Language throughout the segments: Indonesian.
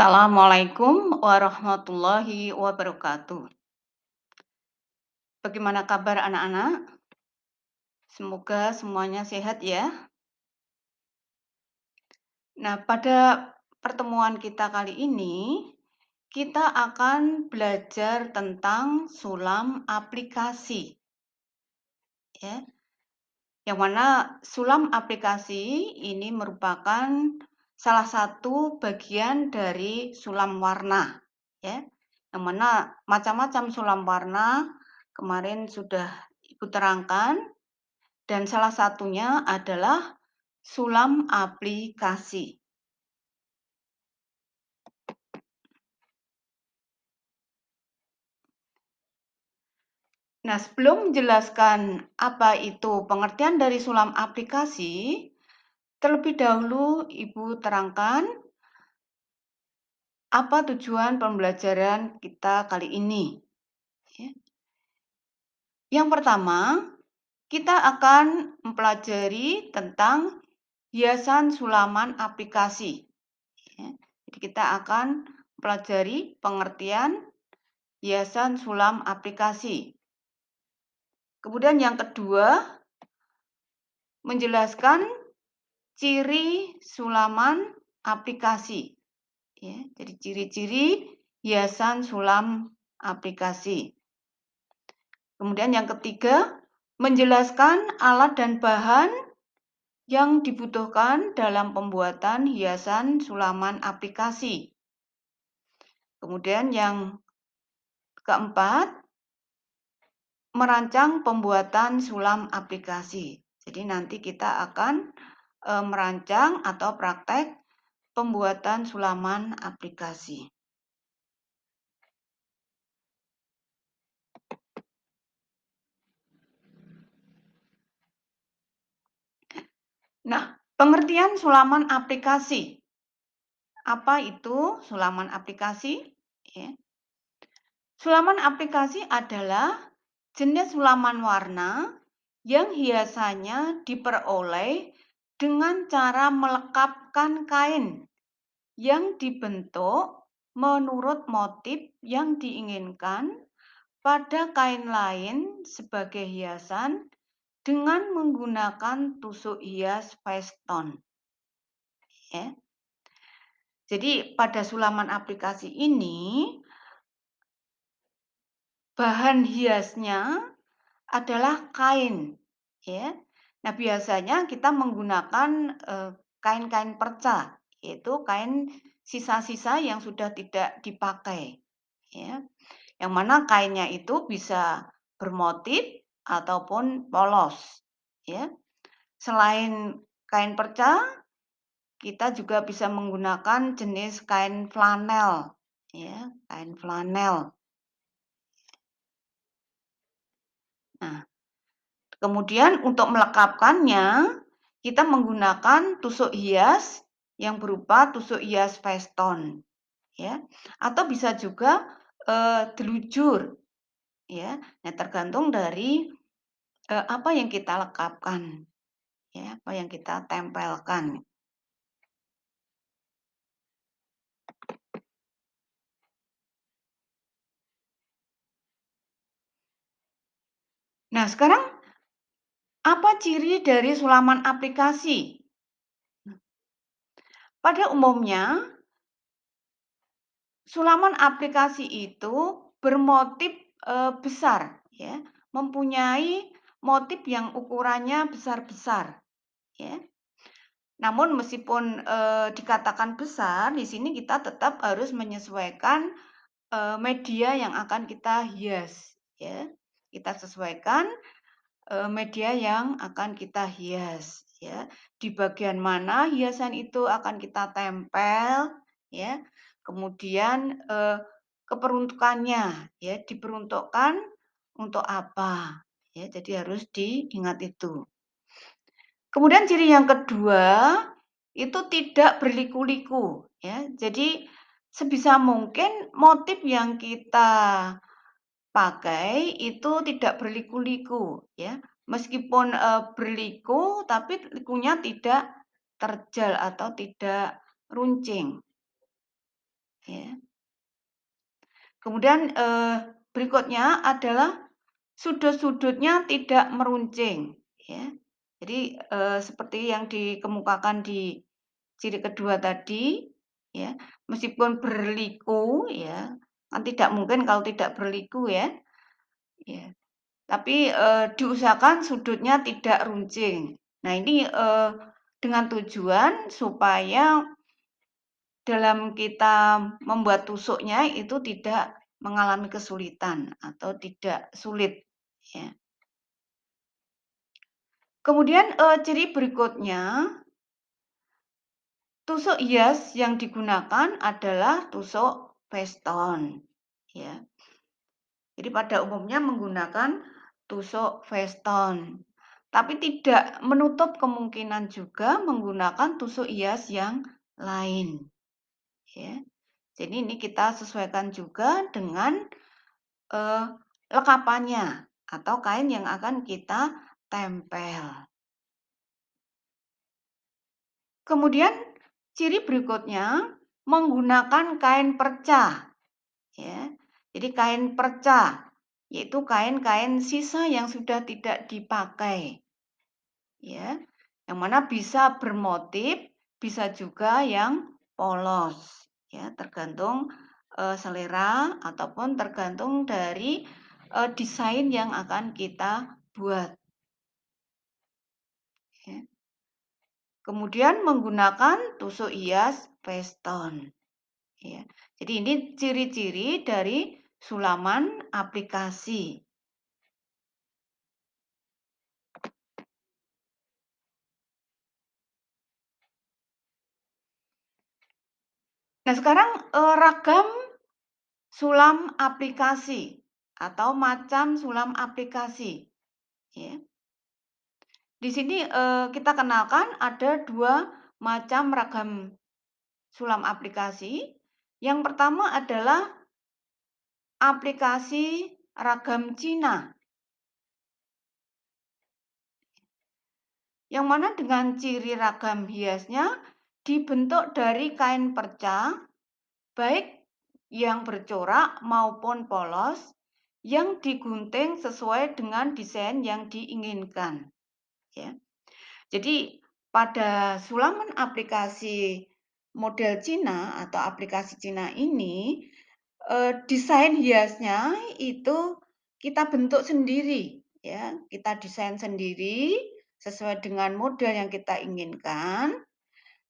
Assalamualaikum warahmatullahi wabarakatuh. Bagaimana kabar anak-anak? Semoga semuanya sehat ya. Nah, pada pertemuan kita kali ini, kita akan belajar tentang sulam aplikasi, ya. Yang mana sulam aplikasi ini merupakan salah satu bagian dari sulam warna, ya. Yang mana macam-macam sulam warna kemarin sudah Ibu terangkan, dan salah satunya adalah sulam aplikasi. Nah, sebelum menjelaskan apa itu pengertian dari sulam aplikasi, terlebih dahulu Ibu terangkan apa tujuan pembelajaran kita kali ini. Yang pertama, kita akan mempelajari tentang hiasan sulaman aplikasi. Jadi kita akan mempelajari pengertian hiasan sulam aplikasi. Kemudian yang kedua, menjelaskan ciri sulaman aplikasi. Jadi ciri-ciri hiasan sulam aplikasi. Kemudian yang ketiga, menjelaskan alat dan bahan yang dibutuhkan dalam pembuatan hiasan sulaman aplikasi. Kemudian yang keempat, merancang pembuatan sulam aplikasi. Jadi nanti kita akan merancang atau praktek pembuatan sulaman aplikasi. Nah, pengertian sulaman aplikasi. Apa itu sulaman aplikasi? Sulaman aplikasi adalah jenis sulaman warna yang hiasannya diperoleh dengan cara melekapkan kain yang dibentuk menurut motif yang diinginkan pada kain lain sebagai hiasan dengan menggunakan tusuk hias Feston. Jadi pada sulaman aplikasi ini bahan hiasnya adalah kain. Nah, biasanya kita menggunakan kain-kain perca, yaitu kain sisa-sisa yang sudah tidak dipakai. Yang mana kainnya itu bisa bermotif ataupun polos. Selain kain perca, kita juga bisa menggunakan jenis kain flanel. Kain flanel. Nah, kemudian untuk melekapkannya, kita menggunakan tusuk hias yang berupa tusuk hias Feston. Atau bisa juga delujur. Nah, tergantung dari apa yang kita lekapkan. Apa yang kita tempelkan. Nah, sekarang apa ciri dari sulaman aplikasi? Pada umumnya, sulaman aplikasi itu bermotif besar, mempunyai motif yang ukurannya besar-besar. Namun meskipun dikatakan besar, di sini kita tetap harus menyesuaikan media yang akan kita hias. Kita sesuaikan media yang akan kita hias. Di bagian mana hiasan itu akan kita tempel. Kemudian keperuntukannya, diperuntukkan untuk apa. Jadi harus diingat itu. Kemudian ciri yang kedua, itu tidak berliku-liku. Jadi sebisa mungkin motif yang kita pakai itu tidak berliku-liku. Meskipun berliku, tapi likunya tidak terjal atau tidak runcing. ya. Kemudian, berikutnya adalah sudut-sudutnya tidak meruncing, ya. Jadi, seperti yang dikemukakan di ciri kedua tadi, ya, meskipun berliku, ya, kan tidak mungkin kalau tidak berliku, ya, ya. Tapi, diusahakan sudutnya tidak runcing. Nah, ini, dengan tujuan supaya dalam kita membuat tusuknya itu tidak mengalami kesulitan atau tidak sulit, ya. Kemudian, ciri berikutnya, tusuk hias yang digunakan adalah tusuk veston, ya. Jadi pada umumnya menggunakan tusuk veston, tapi tidak menutup kemungkinan juga menggunakan tusuk hias yang lain, ya. Jadi ini kita sesuaikan juga dengan Eee, lekapannya atau kain yang akan kita tempel. Kemudian ciri berikutnya menggunakan kain perca, ya. Jadi kain perca, yaitu kain-kain sisa yang sudah tidak dipakai, ya. Yang mana bisa bermotif, bisa juga yang polos, ya, tergantung, selera ataupun tergantung dari, desain yang akan kita buat, ya. Kemudian menggunakan tusuk hias veston, ya. Jadi ini ciri-ciri dari sulaman aplikasi. Nah sekarang, ragam sulam aplikasi atau macam sulam aplikasi, ya. Di sini, kita kenalkan ada 2 macam ragam sulam aplikasi. Yang pertama adalah aplikasi ragam Cina, yang mana dengan ciri ragam hiasnya dibentuk dari kain perca, baik yang bercorak maupun polos, yang digunting sesuai dengan desain yang diinginkan, ya. Jadi pada sulaman aplikasi model Cina atau aplikasi Cina ini, desain hiasnya itu kita bentuk sendiri, ya. Kita desain sendiri sesuai dengan model yang kita inginkan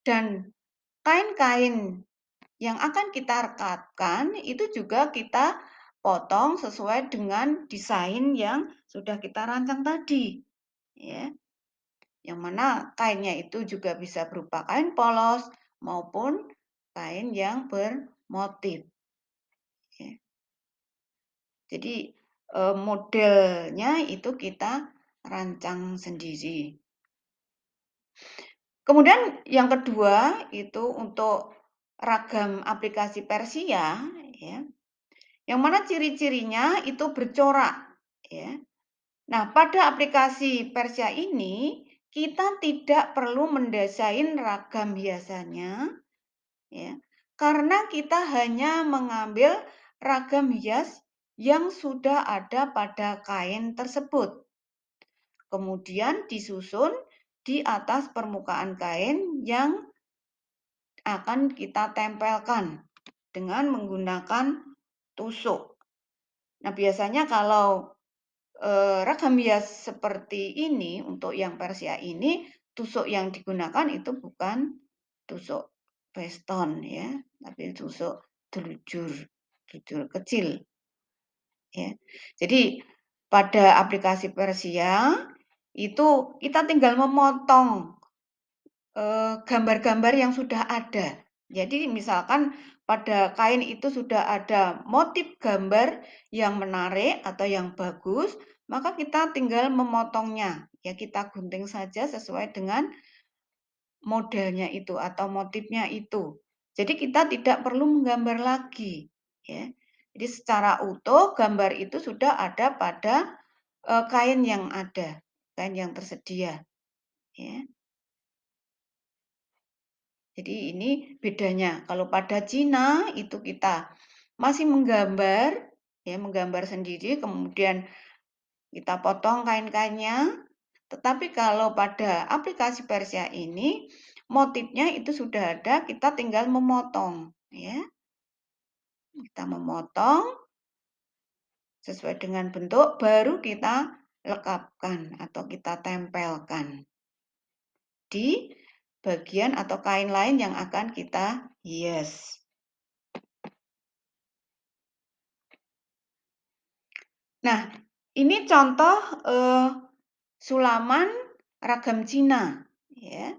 dan kain-kain yang akan kita rekatkan itu juga kita potong sesuai dengan desain yang sudah kita rancang tadi, ya. Yang mana kainnya itu juga bisa berupa kain polos maupun kain yang bermotif, ya. Jadi, modelnya itu kita rancang sendiri. Kemudian yang kedua itu untuk ragam aplikasi Persia, ya, yang mana ciri-cirinya itu bercorak, ya. Nah, pada aplikasi Persia ini kita tidak perlu mendesain ragam hiasannya, ya, karena kita hanya mengambil ragam hias yang sudah ada pada kain tersebut. Kemudian disusun di atas permukaan kain yang akan kita tempelkan dengan menggunakan tusuk. Nah, biasanya kalau ragam hias seperti ini untuk yang Persia ini, tusuk yang digunakan itu bukan tusuk veston, ya, tapi tusuk telujur, telujur kecil, ya. Jadi pada aplikasi Persia itu kita tinggal memotong gambar-gambar yang sudah ada. Jadi misalkan pada kain itu sudah ada motif gambar yang menarik atau yang bagus, maka kita tinggal memotongnya. Ya kita gunting saja sesuai dengan modelnya itu atau motifnya itu. Jadi kita tidak perlu menggambar lagi, ya. Jadi secara utuh gambar itu sudah ada pada kain yang ada, kain yang tersedia, ya. Jadi ini bedanya. Kalau pada Cina itu kita masih menggambar, ya menggambar sendiri, kemudian kita potong kain-kainnya. Tetapi kalau pada aplikasi Persia ini motifnya itu sudah ada, kita tinggal memotong, ya. Kita memotong sesuai dengan bentuk, baru kita lekapkan atau kita tempelkan di bagian atau kain lain yang akan kita hias. Nah, ini contoh sulaman ragam Cina, ya.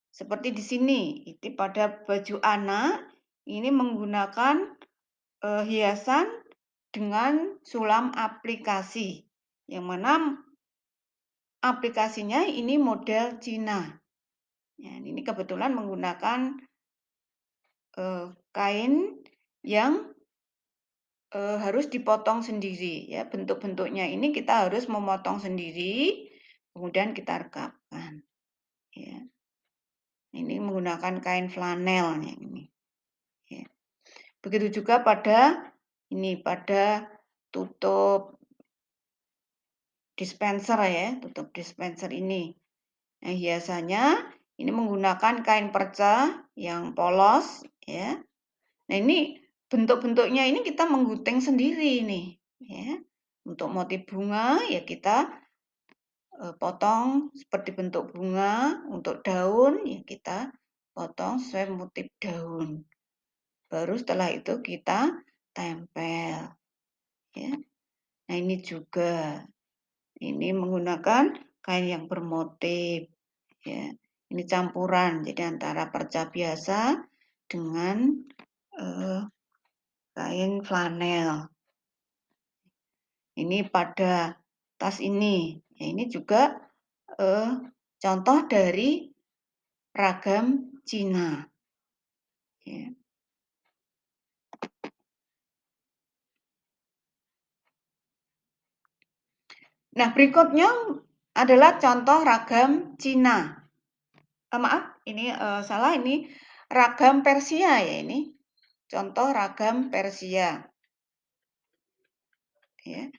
Seperti di sini, itu pada baju anak ini menggunakan hiasan dengan sulam aplikasi, yang mana aplikasinya ini model Cina. Ya, ini kebetulan menggunakan kain yang harus dipotong sendiri, ya. Bentuk-bentuknya ini kita harus memotong sendiri, kemudian kita rekapkan, ya. Ini menggunakan kain flanel yang ini, ya. Begitu juga pada ini, pada tutup dispenser, ya, tutup dispenser ini. Nah, hiasannya ini menggunakan kain perca yang polos, ya. Nah, ini bentuk-bentuknya ini kita menggunting sendiri nih, ya. Untuk motif bunga ya kita potong seperti bentuk bunga, untuk daun ya kita potong sesuai motif daun. Baru setelah itu kita tempel, ya. Nah, ini juga ini menggunakan kain yang bermotif, ya. Ini campuran jadi antara perca biasa dengan kain flanel. Ini pada tas ini. Ya, ini juga contoh dari ragam Cina. Ya. Nah, berikutnya adalah contoh ragam Cina. Maaf, ini salah, ini ragam Persia ya ini. Contoh ragam Persia. Ya.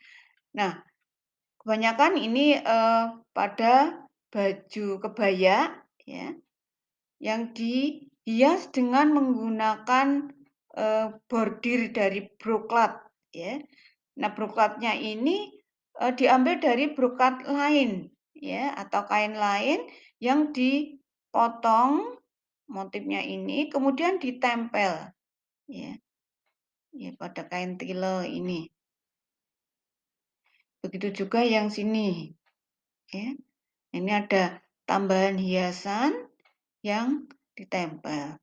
Nah, kebanyakan ini pada baju kebaya, ya, yang dihias dengan menggunakan bordir dari broklat, ya. Nah, broklatnya ini diambil dari brokat lain, ya, atau kain lain yang dipotong motifnya ini, kemudian ditempel, ya, ya pada kain tile ini. Begitu juga yang sini, ya. Ini ada tambahan hiasan yang ditempel.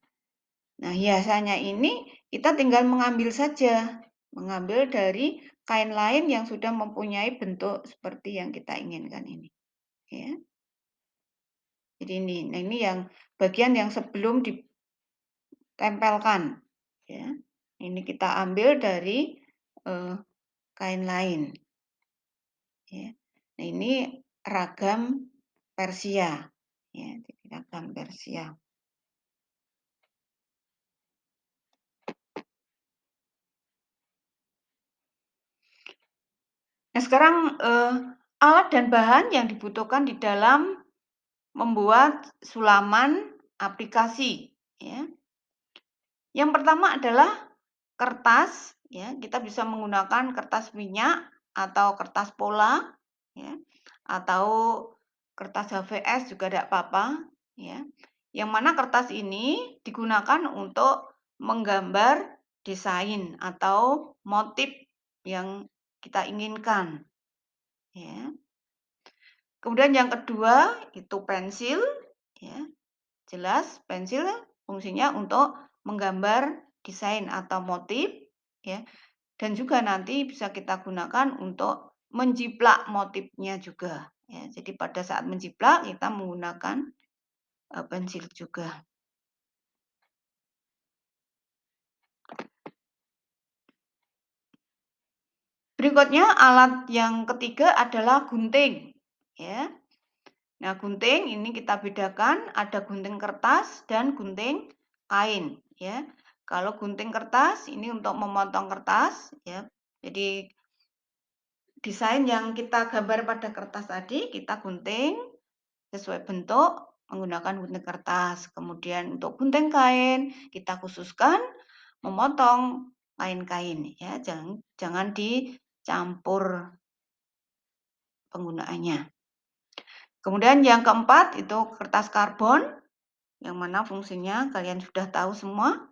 Nah, hiasannya ini kita tinggal mengambil saja, mengambil dari kain lain yang sudah mempunyai bentuk seperti yang kita inginkan ini, ya. Jadi ini, nah ini yang bagian yang sebelum ditempelkan, ya. Ini kita ambil dari kain lain, ya. Nah, ini ragam Persia, ya, jadi ragam Persia. Nah, sekarang alat dan bahan yang dibutuhkan di dalam membuat sulaman aplikasi, ya. Yang pertama adalah kertas, ya. Kita bisa menggunakan kertas minyak atau kertas pola, ya, atau kertas HVS juga tidak apa-apa, ya. Yang mana kertas ini digunakan untuk menggambar desain atau motif yang kita inginkan, ya. Kemudian yang kedua itu pensil, ya. Jelas pensil fungsinya untuk menggambar desain atau motif, ya. Dan juga nanti bisa kita gunakan untuk menjiplak motifnya juga, ya. Jadi pada saat menjiplak kita menggunakan pensil juga. Berikutnya alat yang ketiga adalah gunting, ya. Nah, gunting ini kita bedakan ada gunting kertas dan gunting kain, ya. Kalau gunting kertas ini untuk memotong kertas, ya. Jadi desain yang kita gambar pada kertas tadi kita gunting sesuai bentuk menggunakan gunting kertas. Kemudian untuk gunting kain kita khususkan memotong kain-kain, ya. Jangan dicampur penggunaannya. Kemudian yang keempat itu kertas karbon, yang mana fungsinya kalian sudah tahu semua,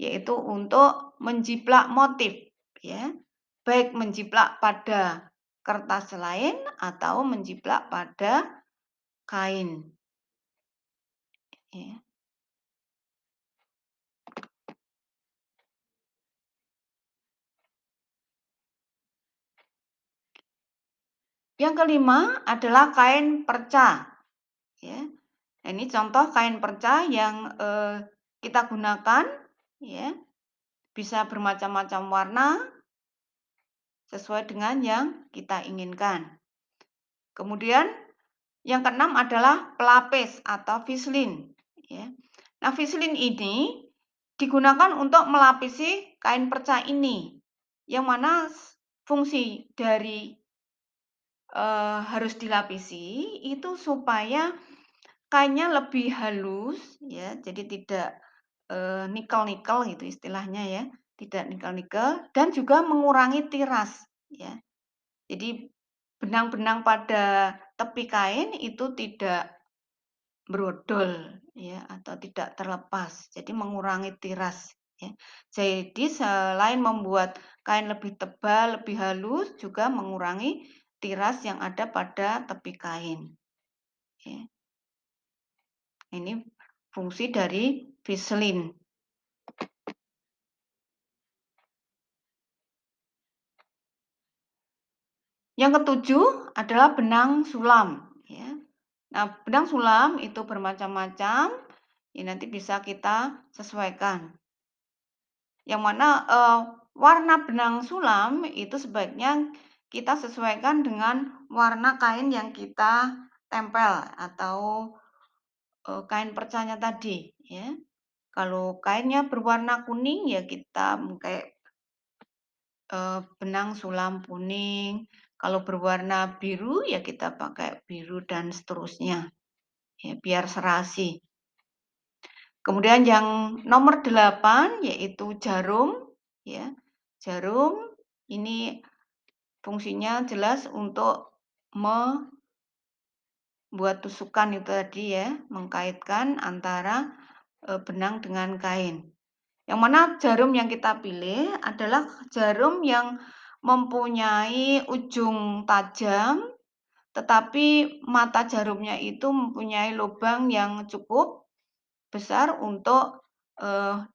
yaitu untuk menjiplak motif, ya. Baik menjiplak pada kertas lain atau menjiplak pada kain. Ya. Yang kelima adalah kain perca. Ya. Ini contoh kain perca yang kita gunakan, ya. Bisa bermacam-macam warna sesuai dengan yang kita inginkan. Kemudian yang keenam adalah pelapis atau vislin. Ya. Nah, vislin ini digunakan untuk melapisi kain perca ini, yang mana fungsi dari harus dilapisi itu supaya kainnya lebih halus, ya, jadi tidak nikel-nikel gitu istilahnya ya, tidak nikel-nikel dan juga mengurangi tiras, ya. Jadi benang-benang pada tepi kain itu tidak brodol, ya, atau tidak terlepas, jadi mengurangi tiras, ya. Jadi selain membuat kain lebih tebal, lebih halus, juga mengurangi tiras yang ada pada tepi kain, ya. Ini fungsi dari viselin. Yang ketujuh adalah benang sulam, ya. Nah, benang sulam itu bermacam-macam, ya, nanti bisa kita sesuaikan. Yang mana warna benang sulam itu sebaiknya kita sesuaikan dengan warna kain yang kita tempel atau kain percanya tadi, ya. Kalau kainnya berwarna kuning ya kita pakai benang sulam kuning. Kalau berwarna biru ya kita pakai biru dan seterusnya, ya, biar serasi. Kemudian yang nomor 8 yaitu jarum, ya. Jarum ini fungsinya jelas untuk membuat tusukan itu tadi, ya, mengkaitkan antara benang dengan kain. Yang mana jarum yang kita pilih adalah jarum yang mempunyai ujung tajam, tetapi mata jarumnya itu mempunyai lubang yang cukup besar untuk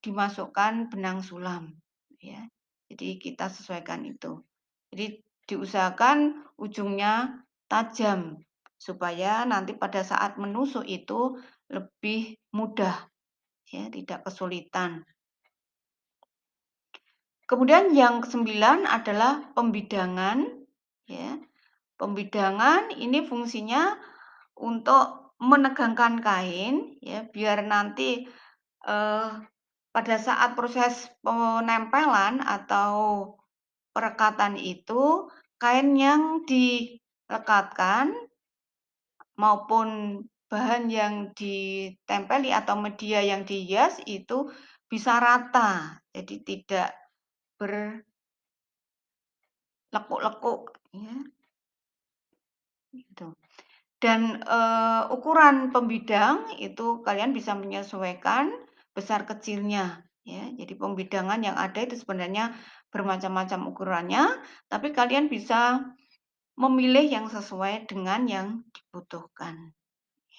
dimasukkan benang sulam, ya. Jadi kita sesuaikan itu. Jadi diusahakan ujungnya tajam supaya nanti pada saat menusuk itu lebih mudah, ya, tidak kesulitan. Kemudian yang ke-9 adalah pembidangan, ya. Pembidangan ini fungsinya untuk menegangkan kain, ya, biar nanti pada saat proses penempelan atau perekatan itu kain yang dilekatkan maupun bahan yang ditempeli atau media yang dihias itu bisa rata, jadi tidak berlekuk-lekuk, ya, gitu. Dan ukuran pembidang itu kalian bisa menyesuaikan besar kecilnya, ya. Jadi pembidangan yang ada itu sebenarnya bermacam-macam ukurannya, tapi kalian bisa memilih yang sesuai dengan yang dibutuhkan,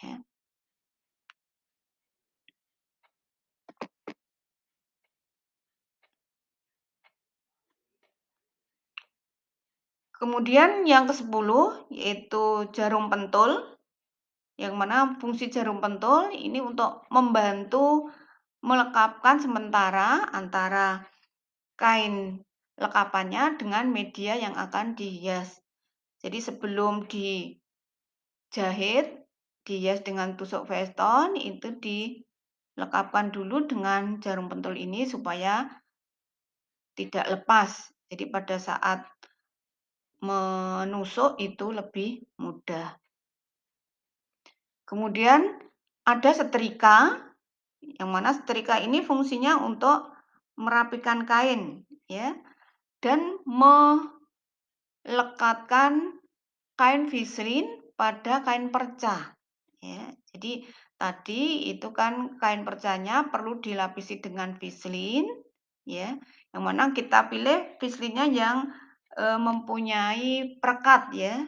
ya. Kemudian yang ke-10 yaitu jarum pentul, yang mana fungsi jarum pentul ini untuk membantu melekapkan sementara antara kain lekapannya dengan media yang akan dihias. Jadi sebelum dijahit dihias dengan tusuk Veston, itu dilekapkan dulu dengan jarum pentul ini supaya tidak lepas. Jadi pada saat menusuk itu lebih mudah. Kemudian ada setrika, yang mana setrika ini fungsinya untuk merapikan kain, ya, dan melekatkan kain fislin pada kain perca. Ya, jadi tadi itu kan kain percanya perlu dilapisi dengan fislin, ya, yang mana kita pilih fislinnya yang mempunyai perekat, ya.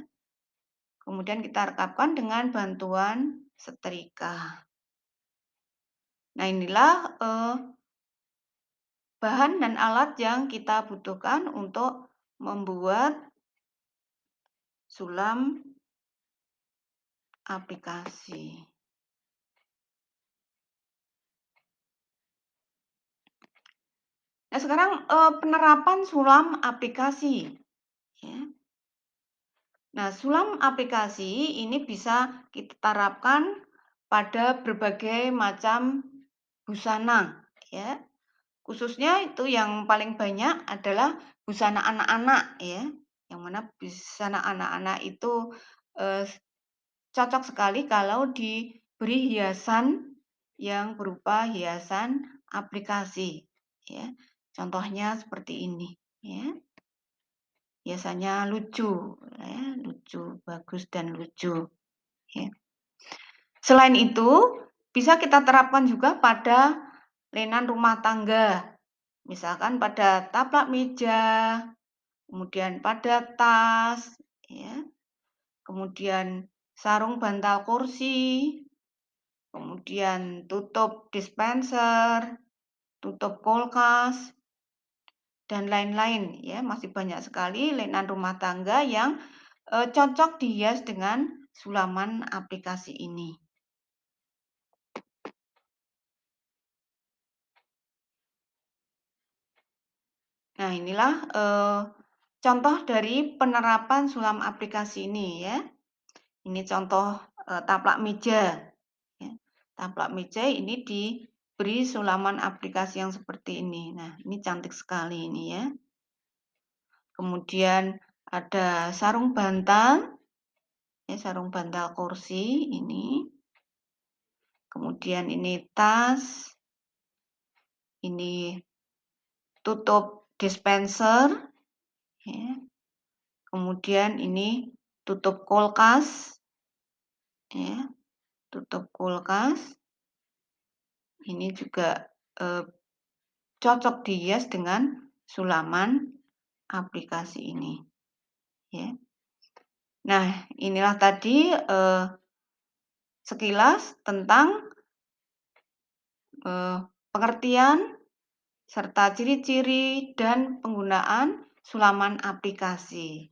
Kemudian kita rekatkan dengan bantuan setrika. Nah, inilah bahan dan alat yang kita butuhkan untuk membuat sulam aplikasi. Nah, sekarang penerapan sulam aplikasi. Ya. Nah, sulam aplikasi ini bisa kita terapkan pada berbagai macam busana, ya. Khususnya itu yang paling banyak adalah busana anak-anak, ya. Yang mana busana anak-anak itu cocok sekali kalau diberi hiasan yang berupa hiasan aplikasi, ya. Contohnya seperti ini, ya. Biasanya lucu, ya, lucu, bagus dan lucu, ya. Selain itu, bisa kita terapkan juga pada lenan rumah tangga, misalkan pada taplak meja, kemudian pada tas, ya, kemudian sarung bantal kursi, kemudian tutup dispenser, tutup kulkas, dan lain-lain, ya. Masih banyak sekali lenan rumah tangga yang cocok dihias dengan sulaman aplikasi ini. Nah, inilah contoh dari penerapan sulam aplikasi ini, ya. Ini contoh taplak meja, ya. Taplak meja ini diberi sulaman aplikasi yang seperti ini. Nah, ini cantik sekali ini, ya. Kemudian ada sarung bantal, ya, sarung bantal kursi ini. Kemudian ini tas, ini tutup dispenser, ya. Kemudian ini tutup kulkas, ya, tutup kulkas. Ini juga cocok dihias dengan sulaman aplikasi ini, ya. Nah, inilah tadi sekilas tentang pengertian serta ciri-ciri dan penggunaan sulaman aplikasi.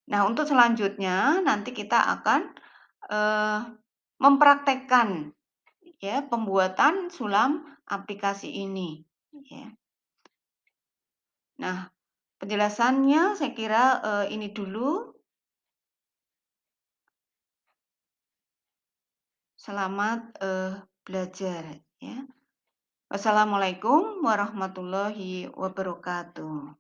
Nah, untuk selanjutnya nanti kita akan mempraktekkan, ya, pembuatan sulam aplikasi ini, ya. Nah, penjelasannya saya kira ini dulu. Selamat belajar, ya. Wassalamualaikum warahmatullahi wabarakatuh.